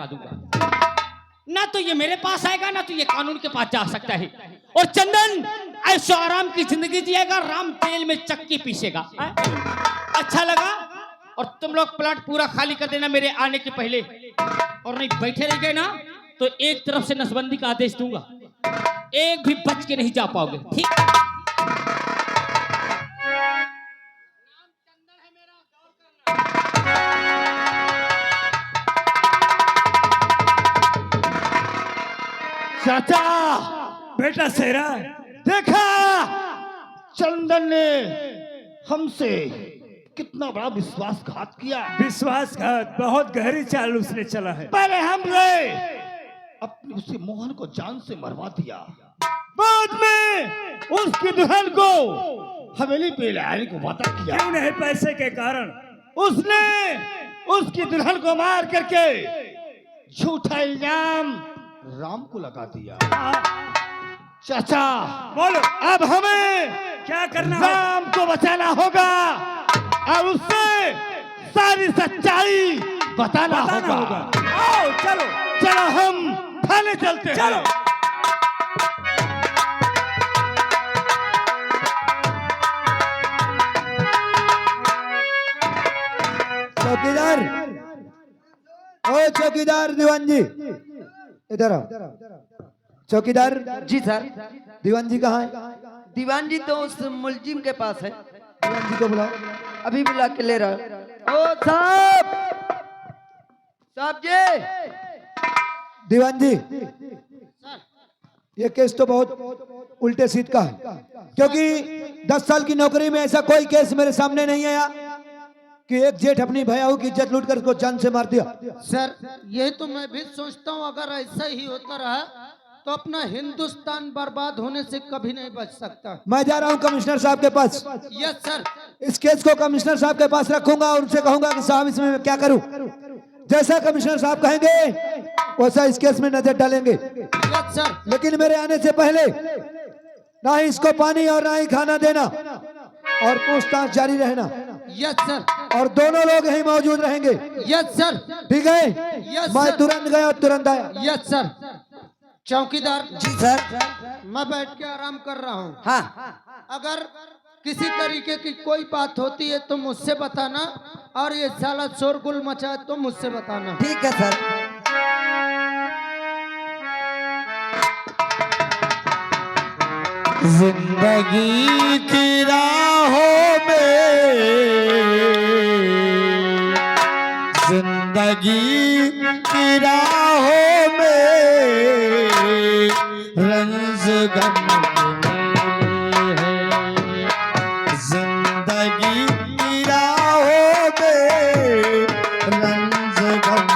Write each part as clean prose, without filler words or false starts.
लगा दूंगा। ना तो ये मेरे पास आएगा, ना तो ये कानून के पास जा सकता है। और चंदन ऐशो आराम की जिंदगी जिएगा, राम तेल में चक्की पीसेगा। अच्छा लगा? और तुम लोग प्लाट पूरा खाली कर देना मेरे आने के पहले, और नहीं बैठे रह गए ना तो एक तरफ से नसबंदी का आदेश दूंगा, एक भी बच के नहीं जा पाओगे। ठीक? चाचा, बेटा शेरा, देखा चंदन ने हमसे कितना बड़ा विश्वासघात किया। विश्वासघात बहुत गहरी चाल उसने चला है। पहले हमने अपने उसे मोहन को जान से मरवा दिया, बाद में उसकी दुल्हन को हवेली पे लाने को वादा किया। क्यों नहीं? पैसे के कारण उसने उसकी दुल्हन को मार करके झूठा इल्जाम राम को लगा दिया। चाचा बोलो, अब हमें क्या करना है? राम को बचाना होगा और उससे सारी सच्चाई बताना होगा। आओ चलो, चलो हम थाने चलते हैं। चलो। चौकीदार, ओ चौकीदार दीवान जी, इधर आओ। चौकीदार जी सर। दीवान जी कहाँ है? दीवान जी तो उस मुलजिम के पास है, दीवान जी को बुलाओ। अभी बुला के ले रहा। ओ साहब, साहब जी। दीवान जी, ये केस तो बहुत उल्टे सीध का है, क्योंकि 10 साल की नौकरी में ऐसा कोई केस मेरे सामने नहीं आया कि एक जेठ अपनी भैयाऊ की इज्जत लूटकर उसको जान से मार दिया। सर यही तो मैं भी सोचता हूँ, अगर ऐसा ही होता रहा तो अपना हिंदुस्तान बर्बाद होने से कभी नहीं बच सकता। मैं जा रहा हूँ कमिश्नर साहब के पास। Yes sir. इस केस को कमिश्नर साहब के पास रखूंगा और उनसे कहूंगा कि साहब इसमें मैं क्या करूं। जैसा कमिश्नर साहब कहेंगे वैसा इस केस में नजर डालेंगे। Yes sir. लेकिन मेरे आने से पहले ना ही इसको पानी और ना ही खाना देना और पूछताछ जारी रहना। Yes sir. और दोनों लोग यहीं मौजूद रहेंगे। Yes sir. ठीक है? यस मैं सर। तुरंत गया और तुरंत आया। Yes sir. चौकीदार जी सर। मैं बैठ के आराम कर रहा हूँ। हाँ, अगर किसी तरीके की कोई बात होती है तो मुझसे बताना, और ये साला शोरगुल मचा तो मुझसे बताना। ठीक है सर। जिंदगी की राहों में, जिंदगी की राहों में रंज गम है। जिंदगी की राहों में रंज गम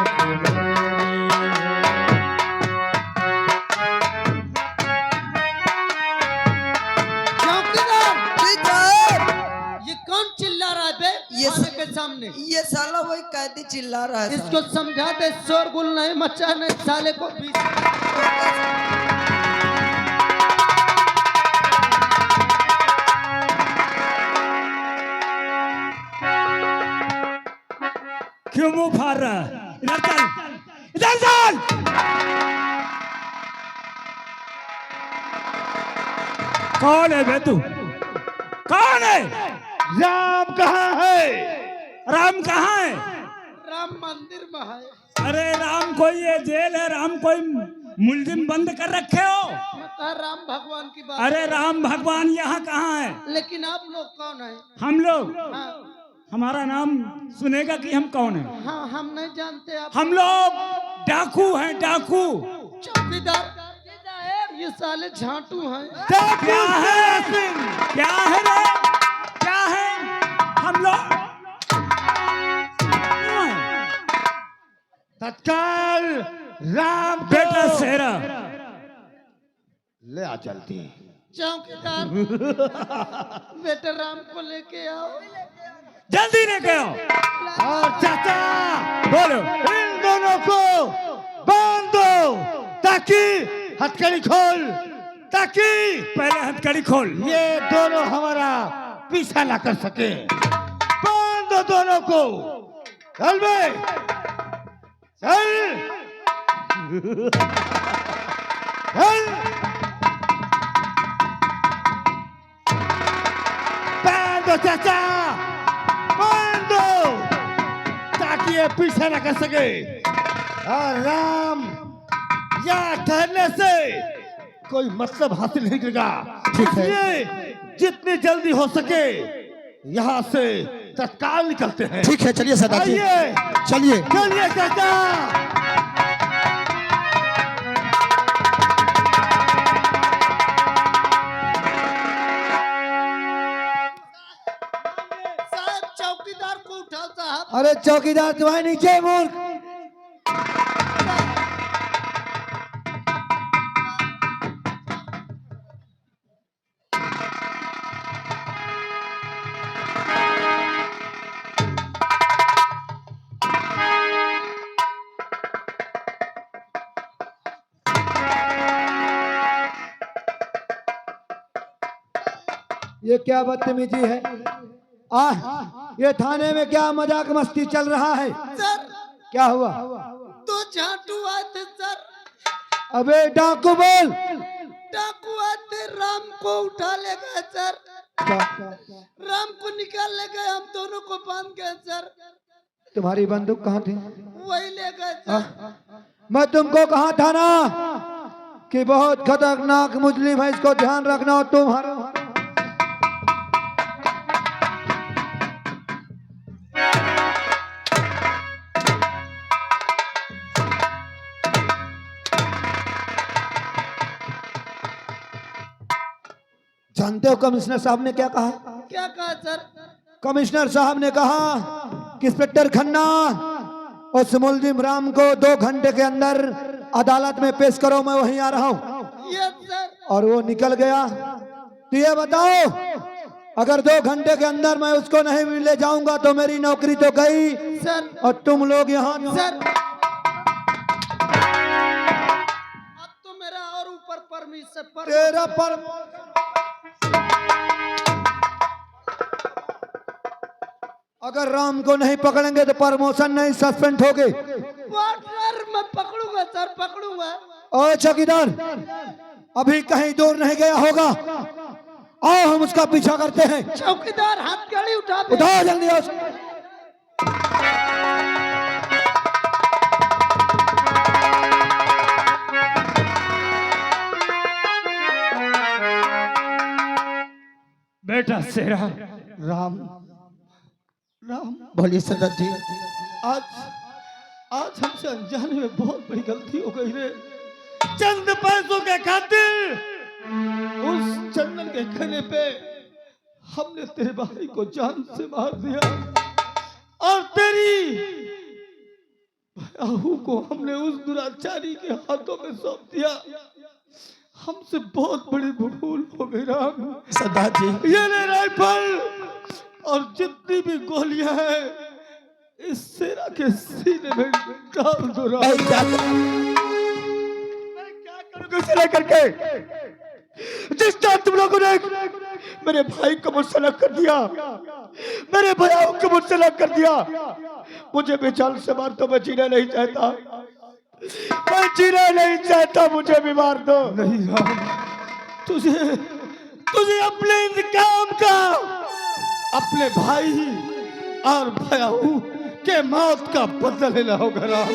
ये कौन चिल्ला रहा है बे? ये थाने के सामने ये साला वही कैदी चिल्ला रहा है। इसको समझा दे, शोरगुल नहीं मचाने साले को। क्यों मुंह फाड़ रहा है? इधर चल, इधर चल। कौन है बे तू? कौन है? राम कहाँ है? राम कहाँ है? राम मंदिर में है। अरे राम कोई ये जेल है? राम कोई मुलजिम बंद कर रखे हो? मैं कहा राम भगवान की बात। अरे राम भगवान यहाँ कहाँ है? लेकिन आप लोग कौन है? हम लोग, हाँ, हमारा नाम सुनेगा कि हम कौन है? हाँ हम नहीं जानते आप। हम लोग डाकू हैं, डाकू। चौकीदार ये साले झांटू हैं। क्या है? क्या है रे? क्या है? हम लोग तत्काल राम को बेटा शेरा ले आ चलती। चौकीदार बेटे राम को लेके आओ। जल्दी लेके आओ। और चाचा बोलो। इन दोनों को बांध दो ताकि हथकड़ी खोल, ताकि पहले हथकड़ी खोल। ये दोनों हमारा पीछा ना कर सके। बांध दो दोनों को। चल बे, चल। बांधो चाचा, बांधो, ताकि ये पीछे न कर सके। और राम यहाँ ठहरने से कोई मतलब हासिल नहीं करेगा। ठीक है। इसलिए जितनी जल्दी हो सके यहाँ से तत्काल निकलते हैं। ठीक है, चलिए सरदार जी, आइए, चलिए। चलिए चाचा। साहब चौकीदार को उठाओ साहब। अरे चौकीदार तुम्हारे नीचे मूर्ख। ये क्या बदतमीजी है? ये थाने में क्या मजाक मस्ती चल रहा है? सर क्या हुआ? तो झाटू आए थे सर, अबे डाकू बोल। डाकू आए थे, राम को उठा ले गए सर, राम को निकाल ले गए, हम दोनों को बांध गए सर। तुम्हारी बंदूक कहाँ थी? वही ले गए सर। मैं तुमको कहा था ना कि बहुत खतरनाक मुजरिम है, इसको ध्यान रखना। और तुम्हारा जानते हो कमिश्नर साहब ने क्या कहा? क्या कहा सर? कमिश्नर साहब ने कहा कि इंस्पेक्टर खन्ना उस मुलजिम राम को 2 घंटे के अंदर अदालत में पेश करो, मैं वहीं आ रहा हूँ। Yes sir. और वो निकल गया। तो ये बताओ, अगर 2 घंटे के अंदर मैं उसको नहीं ले जाऊंगा तो मेरी नौकरी तो गई सर। और तुम लोग यहाँ सर अब तो मेरा और ऊपर परमिशन पर तेरा पर अगर राम को नहीं पकड़ेंगे तो प्रमोशन नहीं, सस्पेंड होगे। वाटर मैं पकड़ूंगा सर, पकड़ूंगा। और चौकीदार अभी कहीं दूर नहीं गया होगा, आओ हम उसका पीछा करते हैं। चौकीदार हाथ गाड़ी उठा दे। उठाओ जल्दी आओ। बेटा शेरा, राम राम, बोलिए सरदार जी। आज आज हमसे अनजाने में बहुत बड़ी गलती हो गई रे। चंद पैसों के खातिर उस चंदन के कहने पे हमने तेरे भाई को जान से मार दिया और तेरी बहू को हमने उस दुराचारी के हाथों में सौंप दिया। हमसे बहुत बड़ी भूल हो गई राम। सरदार जी, ये ले राइफल और जितनी भी गोलियां हैं इस शेरा के सीने में डाल दो राम। मैं क्या करूंगा इसे लेकर के? जिस तरह तुम लोगों ने मेरे भाई को मुझसे अलग कर दिया, मेरे भैयाओं को मुझसे अलग कर दिया, मुझे भी जान से मार दो, मैं जीना नहीं चाहता, मैं जीना नहीं चाहता, मुझे भी मार दो। नहीं राम, तुझे तुझे अपने इंतकाम का, अपने भाई और भयाऊ के मौत का बदला लेना होगा राम।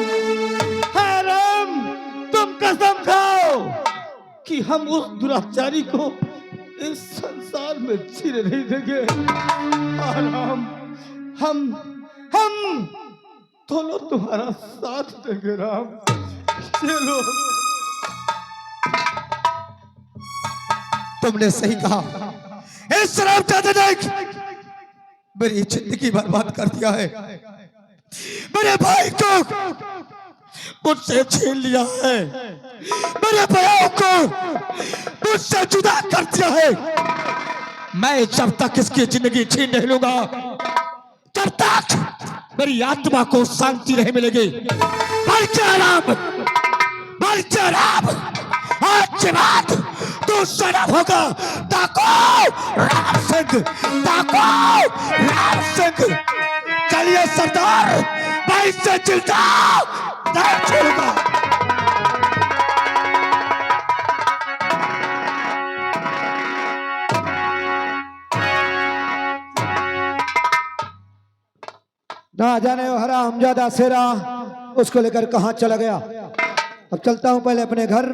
है राम, तुम कसम खाओ कि हम उस दुराचारी को इस संसार में जीने नहीं देंगे। हाँ राम, हम दोनों तुम्हारा साथ देंगे राम। चलो। तुमने सही कहा। इस शराब चाचा देख मेरी जिंदगी बर्बाद कर दिया है, मेरे भाई को मुझसे छीन लिया है, मेरे भाइयों को मुझसे जुदा कर दिया है। मैं जब तक इसकी जिंदगी छीन नहीं लूंगा तब तक मेरी आत्मा को शांति नहीं मिलेगी। आज के बाद तू शराब होगा ताको राम सिंह। चलिए सरदार, मैं इससे चिंता नहीं छोड़ूंगा। कहा जाने वो हरामजादा शेरा उसको लेकर कहाँ चला गया। अब चलता हूँ पहले अपने घर,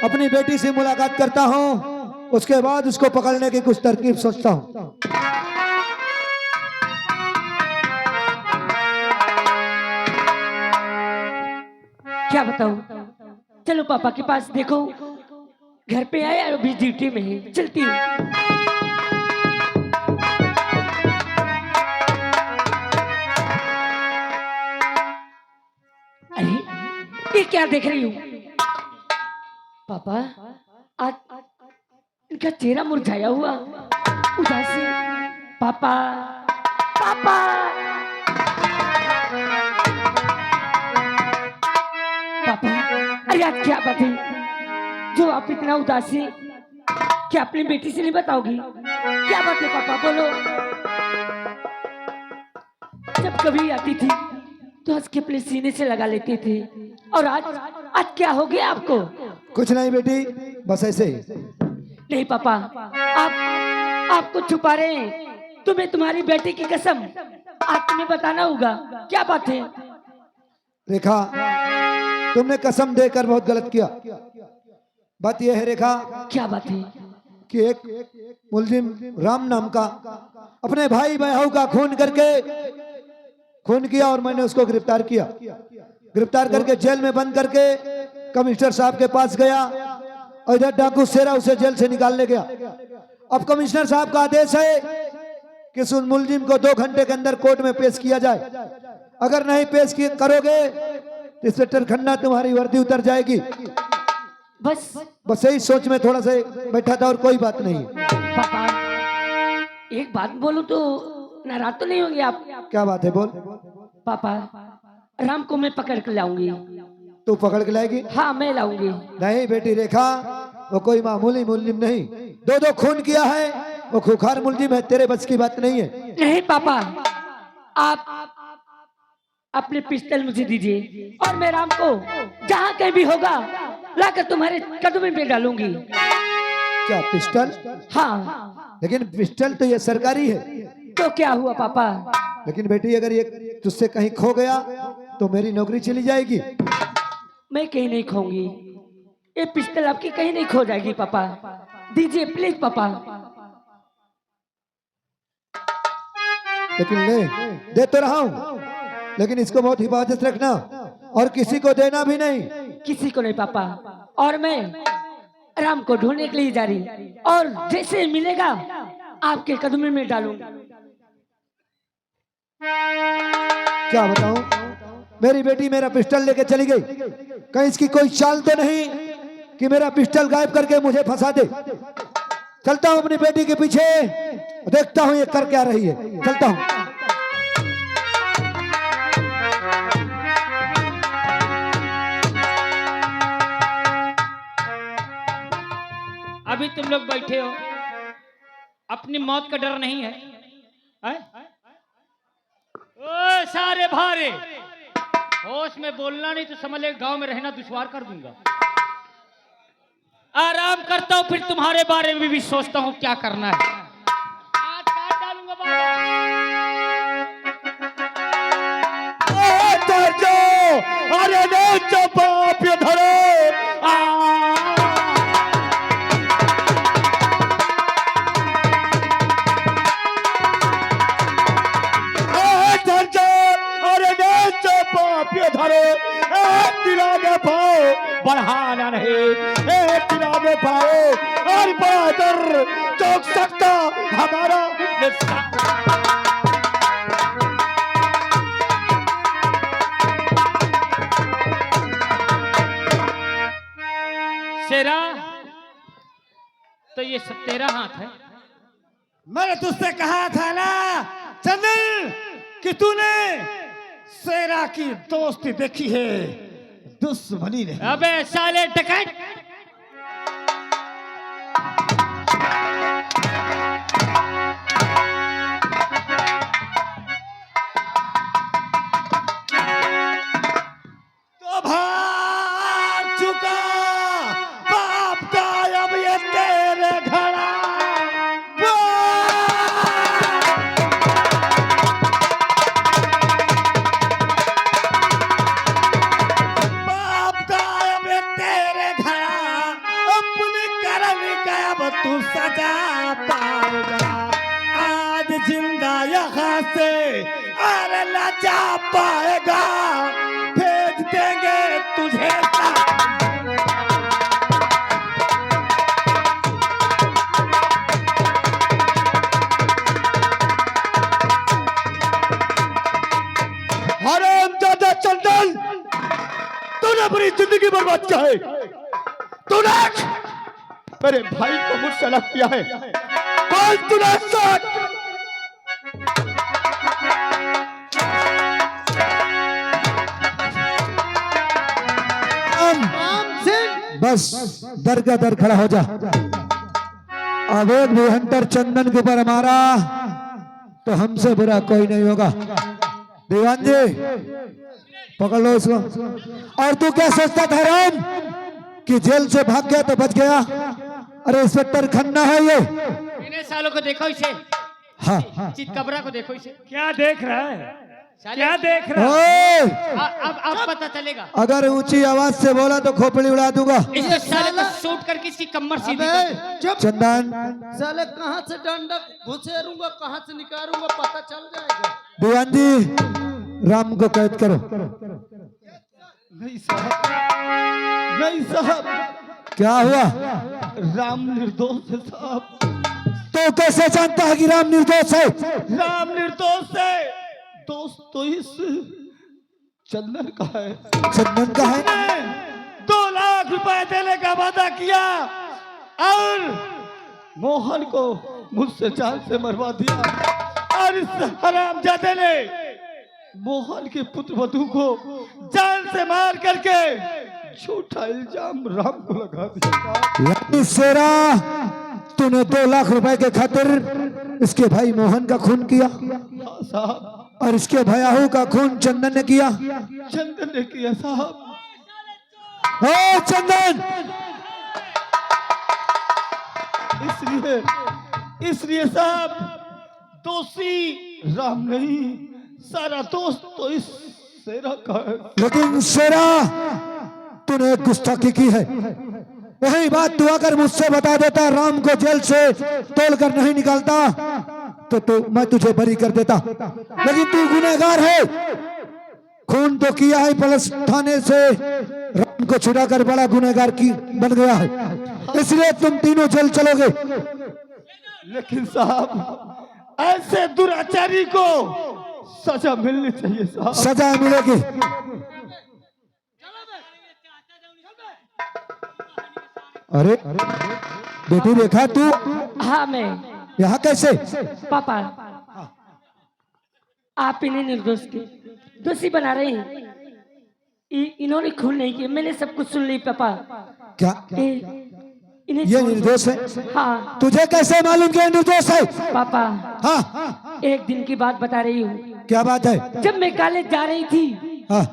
अपनी बेटी से मुलाकात करता हूँ, उसके बाद उसको पकड़ने की कुछ तरकीब सोचता हूँ। क्या बताऊं? चलो पापा के पास, देखो घर पे आए और अभी ड्यूटी में है। चलती हूँ। अरे ये क्या देख रही हूँ? पापा आज इनका चेहरा मुरझाया हुआ, उदास है। पापा पापा पापा, अरे आज क्या बात है जो आप इतना उदास हैं? क्या अपनी बेटी से नहीं बताओगी? क्या बात है पापा, बोलो। जब कभी आती थी तो हंस के अपने सीने से लगा लेते थे, और आज आज क्या हो गया आपको? कुछ नहीं बेटी, बस ऐसे ही। नहीं पापा, आप आपको छुपा रहे हैं। तुम्हें तुम्हारी बेटी की कसम आज तुम्हें बताना होगा। क्या बात है? रेखा, तुमने कसम देकर बहुत गलत किया। बात यह है रेखा क्या बात है? कि एक मुलजिम राम नाम का अपने भाई बहू का खून किया और मैंने उसको गिरफ्तार किया। गिरफ्तार करके जेल में बंद करके कमिश्नर साहब के पास गया और इधर डाकू शेरा उसे जेल से निकालने गया। अब कमिश्नर साहब का आदेश है कि उस मुलजिम को 2 घंटे के अंदर कोर्ट में पेश किया जाए। अगर नहीं पेश करोगे तो इंस्पेक्टर खन्ना तुम्हारी वर्दी उतर जाएगी। बस यही सोच में थोड़ा सा बैठा था और कोई बात नहीं। पापा एक बात बोलूं तो नाराज तो नहीं होंगे आप? क्या बात है, बोल। पापा राम को मैं पकड़ कर लाऊंगी। तू पकड़ के लाएगी? हाँ मैं लाऊंगी। नहीं बेटी रेखा, वो कोई मामूली मुलजिम नहीं, 2 खून किया है, वो खूंखार मुलजिम है, तेरे बस की बात नहीं है। नहीं पापा, आप अपने पिस्टल मुझे दीजिए और मैं राम को जहाँ कहीं भी होगा लाकर तुम्हारे कदम में डालूंगी। क्या पिस्टल? हाँ। लेकिन पिस्टल तो ये सरकारी है। तो क्या हुआ पापा? लेकिन बेटी अगर ये तुझसे कहीं खो गया तो मेरी नौकरी चली जाएगी। मैं कहीं नहीं खोऊंगी, ये पिस्टल आपकी कहीं नहीं खो जाएगी। पापा दीजिए प्लीज पापा। लेकिन दे तो रहा हूँ, लेकिन इसको बहुत हिफाजत रखना और किसी को देना भी नहीं। किसी को नहीं पापा, और मैं राम को ढूंढने के लिए जा रही, और जैसे मिलेगा आपके कदम में डालूंगा। क्या बताऊं, मेरी बेटी मेरा पिस्टल लेके चली गई। कहीं इसकी कोई चाल तो नहीं कि मेरा पिस्टल गायब करके मुझे फंसा दे। चलता हूं अपनी बेटी के पीछे, देखता हूं ये कर क्या रही है। चलता हूं। अभी तुम लोग बैठे हो, अपनी मौत का डर नहीं है, है? ओ सारे भारे, होश में बोलना नहीं तो समझ ले गांव में रहना दुश्वार कर दूंगा। आराम करता हूं, फिर तुम्हारे बारे में भी सोचता हूं क्या करना है। आज काट डालूंगा बाबा। अरे नहीं चपा पे धरो। बढ़ाना नहीं, तिराने पाओ और बहादुर चौक सकता हमारा शेरा, तो ये सब तेरा हाथ है। मैंने तुझसे कहा था ना चंदन कि तूने शेरा की दोस्ती देखी है, दुश्मनी नहीं। अबे साले डकैत, तो भाग चुका बाप का अब ये तेरे घड़ा। तू सजा पाएगा। आज जिंदा यहाँ से अरे न जा पाएगा, भेज देंगे तुझे हरामजादा चंदन, तूने अपनी जिंदगी बर्बाद किया है। तूने मेरे भाई को मुझसे अलग किया है। कौन तूने साथ? बस दर का दर खड़ा हो जा। अवैध भूहंटर चंदन के ऊपर हमारा तो हमसे बुरा कोई नहीं होगा। दीवान जी पकड़ लो इसको। और तू क्या सोचता था राम कि जेल से भाग गया तो बच गया? अरे इंस्पेक्टर खन्ना है ये। इन्हें सालों को देखो इसे। हाँ चितकबरा को देखो इसे। क्या देख रहा है? साले- क्या देख रहा है? ओए, अब पता चलेगा। अगर ऊंची आवाज से बोला तो खोपड़ी उड़ा दूंगा। इसे साले को शूट करके इसकी कमर सीधी कर दो। अबे चुप चंदन, साले, कहाँ से डंडा घुसेरूंगा, कहाँ से निकालूंगा, पता चल जाएगा। दीवान जी राम को कैद करो। नहीं साहब, नहीं साहब, क्या हुआ? राम निर्दोष है साहब। तो कैसे जानता है कि राम निर्दोष है? राम निर्दोष है। दोस्त तो इस चंदन का है। चंदन का है? 2 लाख रुपए देने का वादा किया और मोहन को मुझसे जान से मरवा दिया। और इस हरामजादे ने मोहन के पुत्र वधू को जान से मार करके झूठा इल्जाम राम को लगा दिया। यानी शेरा, तूने 2 लाख रुपए के खातिर इसके भाई मोहन का खून किया हाँ साहब, और इसके भयाहू का खून चंदन ने किया। चंदन ने किया साहब। ओ चंदन, इसलिए साहब दोषी राम नहीं, सारा दोस्त तो इस शेरा का है। लेकिन शेरा, तूने एक गुस्ताखी की है। वही बात तू अगर मुझसे बता देता, राम को जेल से तोड़ कर नहीं निकालता तो मैं तुझे बरी कर देता। लेकिन तू गुनहगार है, खून तो किया है, पुलिस थाने से राम को छुड़ा कर बड़ा गुनहगार की बन गया है, इसलिए तुम तीनों जेल चलोगे। लेकिन साहब ऐसे दुराचारी को सजा मिलनी चाहिए साहब। सजा मिलेगी। अरे बेटी देखा तू हाँ मैं। यहाँ कैसे? पापा आप इन्हें निर्दोष के दोषी बना रहे हैं। इन्होंने खून नहीं किया, मैंने सब कुछ सुन ली पापा। क्या इन्हें ये छोड़ दो। निर्दोष है? हाँ तुझे कैसे मालूम कि ये निर्दोष है? पापा हाँ, एक दिन की बात बता रही हूँ। क्या बात है? जब मैं कॉलेज जा रही थी, हाँ,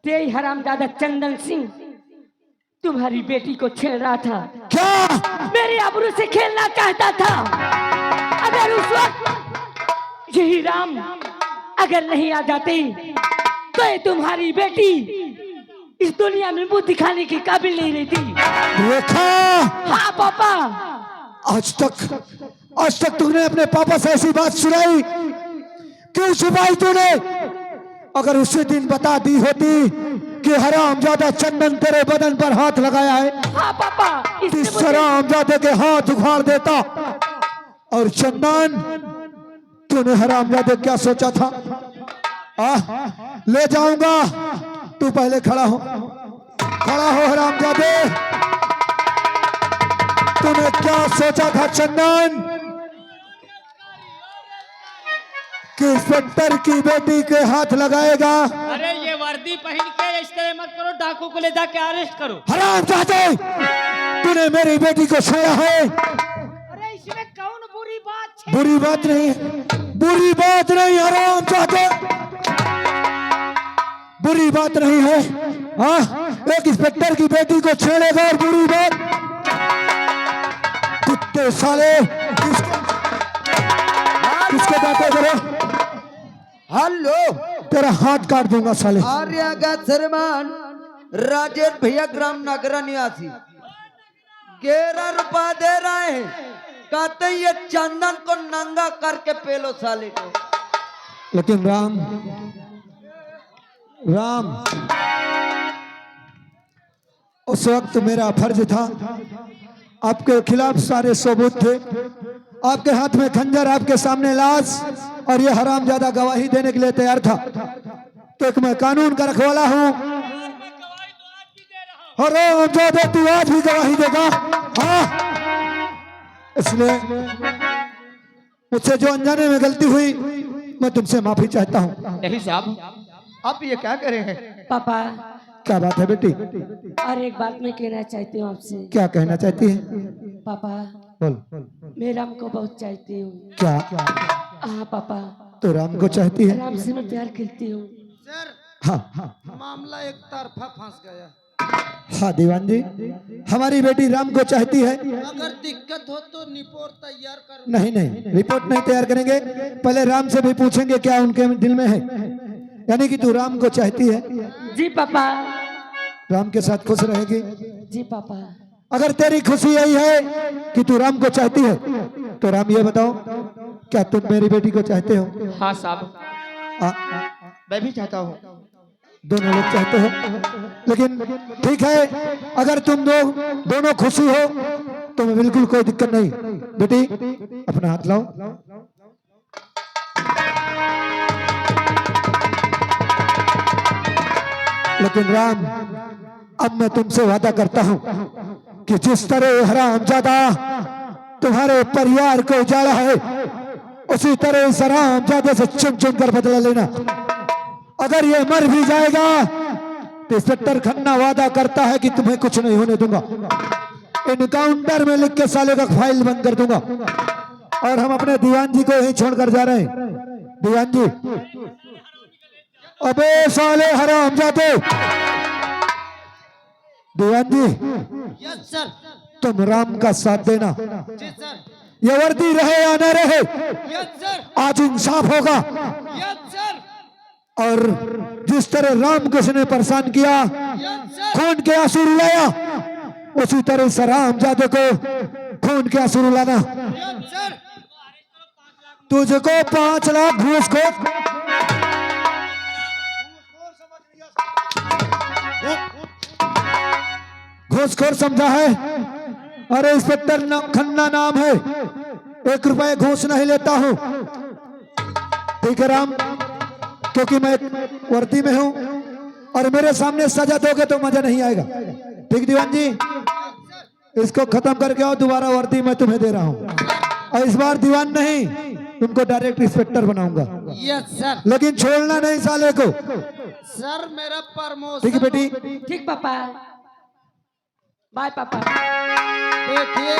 तेरी हरामजादा चंदन सिंह तुम्हारी बेटी को छेड़ रहा था। क्या? मेरी आबरू से खेलना चाहता था। अगर उस वक्त यही राम अगर नहीं आ जाते तो ये तुम्हारी बेटी इस दुनिया में मुंह दिखाने की काबिल नहीं रहती। देखा? हाँ पापा। आज तक तूने अपने पापा से ऐसी बात सुनाई, क्यों छुपाई तूने? अगर उसी दिन बता दी होती कि हरामजादा चंदन तेरे बदन पर हाथ लगाया है, हाँ पापा। इस हरामजादे के हाथ उखाड़ देता। और चंदन, तूने हरामजादे क्या सोचा था? ले जाऊंगा, तू पहले खड़ा हो हरामजादे। तूने क्या सोचा था चंदन कि इंस्पेक्टर की बेटी के हाथ लगाएगा? अरे ये वर्दी पहन के इस तरह मत करो, डाकू को ले जाके अरेस्ट करो। हरामजादे, तूने मेरी बेटी को छेड़ा है। अरे इसमें कौन बुरी बात है? बुरी बात नहीं हरामजादे, बुरी बात नहीं है। हाँ, एक इंस्पेक्टर की बेटी को छेड़ेगा और बुरी बात? कुत्ते साले, किसको बातें करो? हेलो, तेरा हाथ काट दूंगा साले। आर्या का श्रीमान राजेश भैया ग्राम नगरा निवासी। 11 रुपया दे रहे हैं, कहते हैं ये चंदन को नंगा करके पेलो साले को। लेकिन राम उस वक्त मेरा फर्ज था, आपके खिलाफ सारे सबूत थे, आपके हाथ में खंजर, आपके सामने लाश, और ये हरामजादा गवाही देने के लिए तैयार था। तो एक मैं कानून का रखवाला हूँ, हरामजादा तू आज भी गवाही देगा। हाँ, इसलिए मुझसे जो अनजाने में गलती हुई मैं तुमसे माफी चाहता हूँ। नहीं साहब, आप ये क्या करे हैं? पापा, क्या बात है बेटी? और एक बात मैं कहना चाहती हूँ आपसे। क्या कहना चाहती है? पापा, बोल। मैं राम को बहुत चाहती हूँ। क्या हाँ पापा, तो राम को चाहती है? राम से मैं प्यार करती हूँ। सर हाँ मामला एक तरफा फंस गया। हाँ दीवान जी, हमारी बेटी राम को चाहती है। अगर दिक्कत हो तो रिपोर्ट तैयार करो। नहीं, रिपोर्ट नहीं तैयार करेंगे, पहले राम से भी पूछेंगे क्या उनके दिल में है। यानी कि तू राम को चाहती है? जी पापा। राम के साथ खुश रहेगी? जी पापा। अगर तेरी खुशी यही है कि तू राम को चाहती है, तो राम ये बताओ, क्या तुम मेरी बेटी को चाहते हो? हाँ साहब, मैं भी चाहता हूँ। दोनों लोग चाहते हो, लेकिन ठीक है, अगर तुम दोनों खुशी हो तो मैं बिल्कुल कोई दिक्कत नहीं। बेटी अपना हाथ लाओ। लेकिन राम, अब मैं तुमसे वादा करता हूं कि जिस तरह हरामजादा तुम्हारे परिवार को उजाड़ा है, उसी तरह इस हरामजादे से चुन चुन कर बदला लेना। अगर ये मर भी जाएगा तो इंस्पेक्टर खन्ना वादा करता है कि तुम्हें कुछ नहीं होने दूंगा। एनकाउंटर में लिख के साले का फाइल बंद कर दूंगा। और हम अपने दीवान जी को यहीं छोड़कर जा रहे हैं। दीवान जी, अबे साले हरामजादे, दीवान जी यस सर। तुम राम का साथ देना। जी सर। ये वर्दी रहे या न रहे, यस सर। आज इंसाफ होगा। Yes sir. और जिस तरह राम कृष्ण ने परेशान किया, यस सर। खून के आंसू रुलाया, उसी तरह से रामजादे को खून के आंसू रुलाना। Yes sir. तुझको 5 लाख घूसखोर समझा है? अरे इंस्पेक्टर खन्ना नाम है, 1 रुपए घूस नहीं लेता हूं। ठीक है राम, क्योंकि मैं वर्दी में हूं और मेरे सामने सजा दोगे तो मजा नहीं आएगा। ठीक दीवान जी, इसको खत्म करके आओ, दोबारा वर्दी मैं तुम्हें दे रहा हूं। और इस बार दीवान नहीं, तुमको डायरेक्ट इंस्पेक्टर बनाऊंगा। Yes sir. लेकिन छोड़ना नहीं साले को। सर मेरा प्रमोशन। ठीक है बेटी? ठीक पापा, बाय पापा। देखिए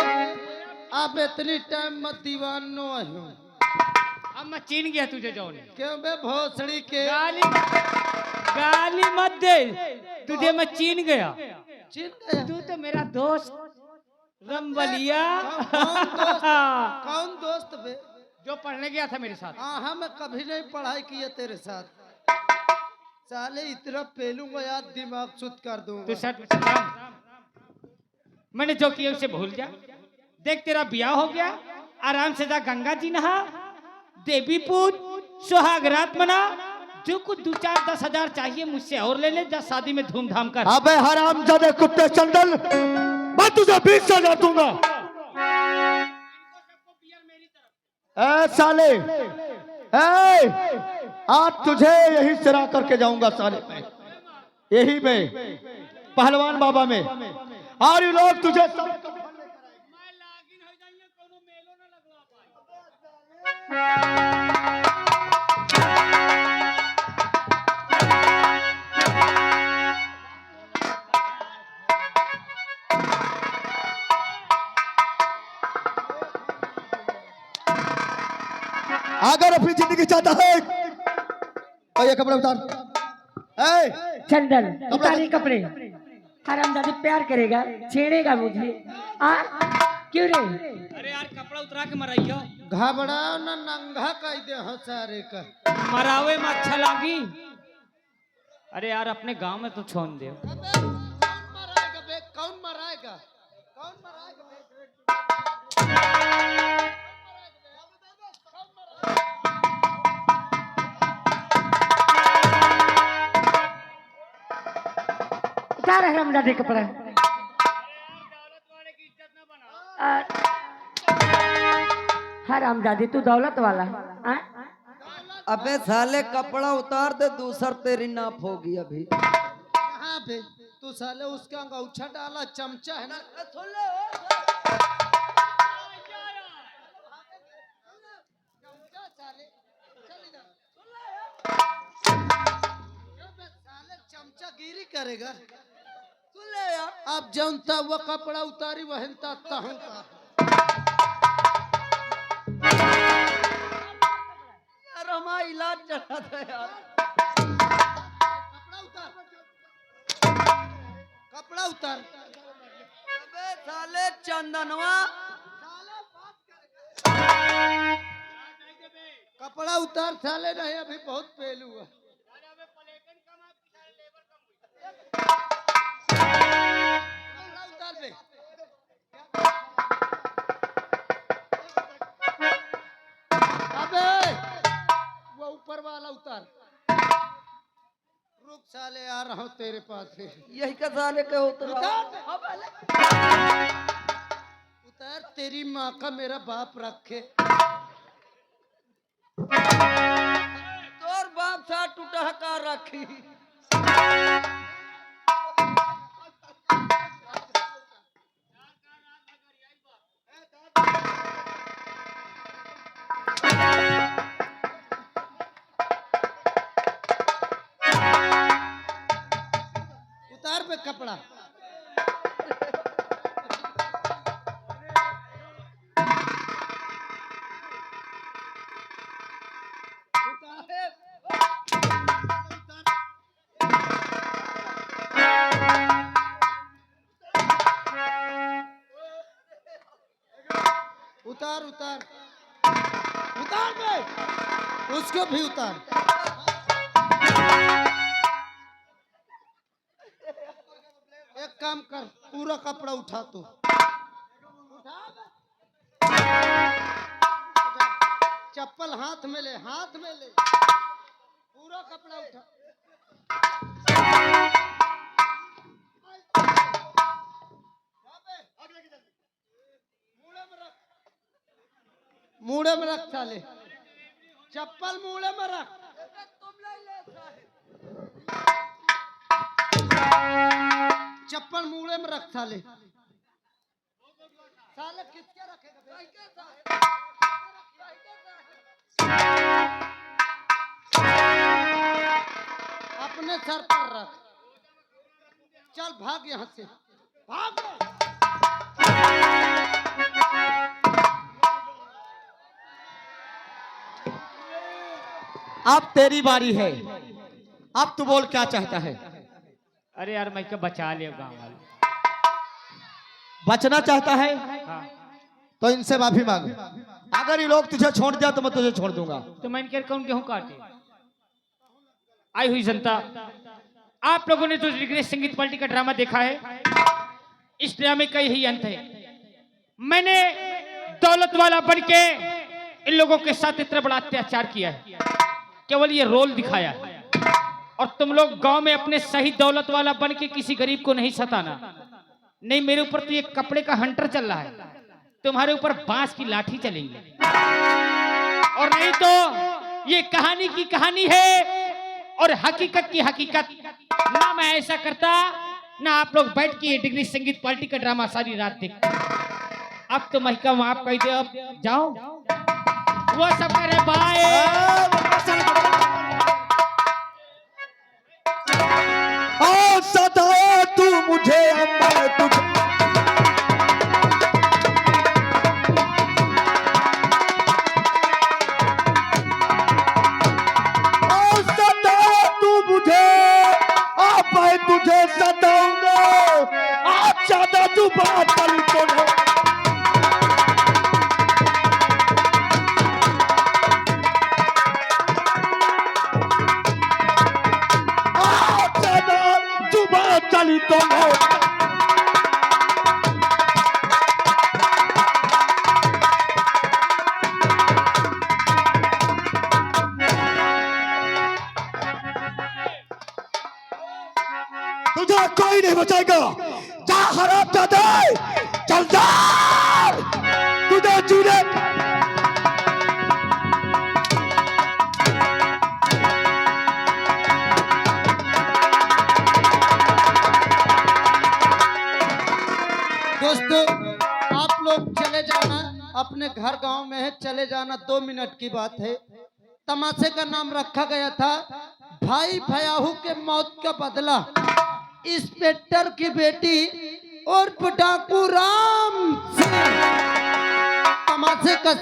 आप इतनी टाइम मत दीवानो आयो। अब मैं चीन गया तुझे जौन। क्यों बे भोसड़ी के गाली मत दे, तुझे मैं चीन गया। चिन गया। तू तो मेरा दोस्त रंबलिया। कौन दोस्त बे? जो पढ़ने गया था मेरे साथ। हाँ मैं कभी नहीं पढ़ाई की है तेरे साथ। साले इतना पेलूंगा यार, दिमाग शुद्ध कर दूंगा। तू सर, मैंने जो किया उसे भूल जा। देख तेरा ब्याह हो गया, आराम से जा गंगा जी नहा, देवी पूज, सुहागरात मना, जो कुछ 2-4-10 हजार चाहिए मुझसे और ले ले, जा शादी में धूमधाम कर। अबे हरामजादे कुत्ते चंदन, मैं तुझे 20,000 दूंगा। ए साले, आज तुझे यही सिरा करके जाऊंगा साले में, यही में पहलवान बाबा में। और ये लोग तुझे अगर अपनी जिंदगी चाहता है तो ये कपड़े उतार। चंदन उतारी कपड़े। हरामजादी प्यार करेगा, छेड़ेगा मुझे। क्यों रे? अरे यार कपड़ा उतरा के मराइयो। घबराओ ना, नंगा कह दे हो सारे का। मरावे में अच्छा लागी। अरे यार अपने गांव में तो छोड़ दे। कौन मराएगा बे? कौन मराएगा? उतार हरामजादे कपड़ा। हरामजादी तू दौलत वाला हाँ? अबे साले कपड़ा उतार दे, दूसर तेरी नाप होगी अभी। कहाँ पे तू साले उसका अंगूठा डाला चमचा है ना। सुन ले चमचा साले, चल इधर। साले चमचा गिरी करेगा। सुन ले यार, अब जनता वो कपड़ा उतारी वहनता ताहू का। यार हमारा इलाज चला था यार। कपड़ा उतार, कपड़ा उतार। अबे साले चंदनवा, कपड़ा उतार साले, नहीं अभी बहुत पहलू है। कपड़ा उतार बे। अबे वो ऊपर वाला उतार। रुक साले, आ रहा हूँ तेरे पास से। यही का साले के उतर। उतार, तेरी माँ का मेरा बाप रखे। तोर बाप सा टूटा का रखी। उतार पे कपड़ा। उतार उतार उतार बे, उसको भी उतार। एक काम कर, पूरा कपड़ा उठा तो। चप्पल हाथ में ले, हाथ में ले, पूरा कपड़ा उठा। मूड़े में रख साले, चप्पल मूड़े में रख। चप्पल मूड़े में रख साले। साले किसके रखेगा? अपने सर पर रख। चल भाग यहाँ से, भाग। अब तेरी बारी है, अब तू बोल क्या चाहता है। अरे यार मैं क्या बचा लिया गाँव वाले। बचना चाहता है हाँ। तो इनसे माफी मांग। अगर ये लोग तुझे छोड़ दिया तो मैं तुझे छोड़ दूंगा। तो मैं इनके कौन गेहूं काटे। आई हुई जनता, आप लोगों ने जो डिग्री संगीत पार्टी का ड्रामा देखा है, इस ड्रामे का यही अंत है। मैंने दौलत वाला बन के इन लोगों के साथ इतना बड़ा अत्याचार किया है, केवल ये रोल दिखाया है। और तुम लोग गांव में अपने सही दौलत वाला बन के किसी गरीब को नहीं सताना। नहीं, मेरे ऊपर तो ये कपड़े का हंटर चल रहा है, तुम्हारे ऊपर बांस की लाठी चलेंगी। और नहीं तो ये कहानी की कहानी है और हकीकत की हकीकत। ना मैं ऐसा करता, ना आप लोग बैठ के ये डिग्री संगीत पार्टी का ड्रामा सारी रात देखते। अब तो महका माफ कह दे, अब जाओ। वो सब करे बाय। सताया तू मुझे, अब मैं तुझे। सताया तू मुझे, अब मैं तुझे सताऊंगा। आज ज्यादा तू बात चली तो नहीं। चली तो नहीं बचाएगा। जा हरामजादे, चल जा, तुझे जीने। दोस्तों आप लोग चले जाना, अपने घर गांव में है, चले जाना, 2 मिनट की बात है। तमाशे का नाम रखा गया था भाई भयाहू के मौत का बदला। इंस्पेक्टर की बेटी और डाकू राम सिंह। तमाशे का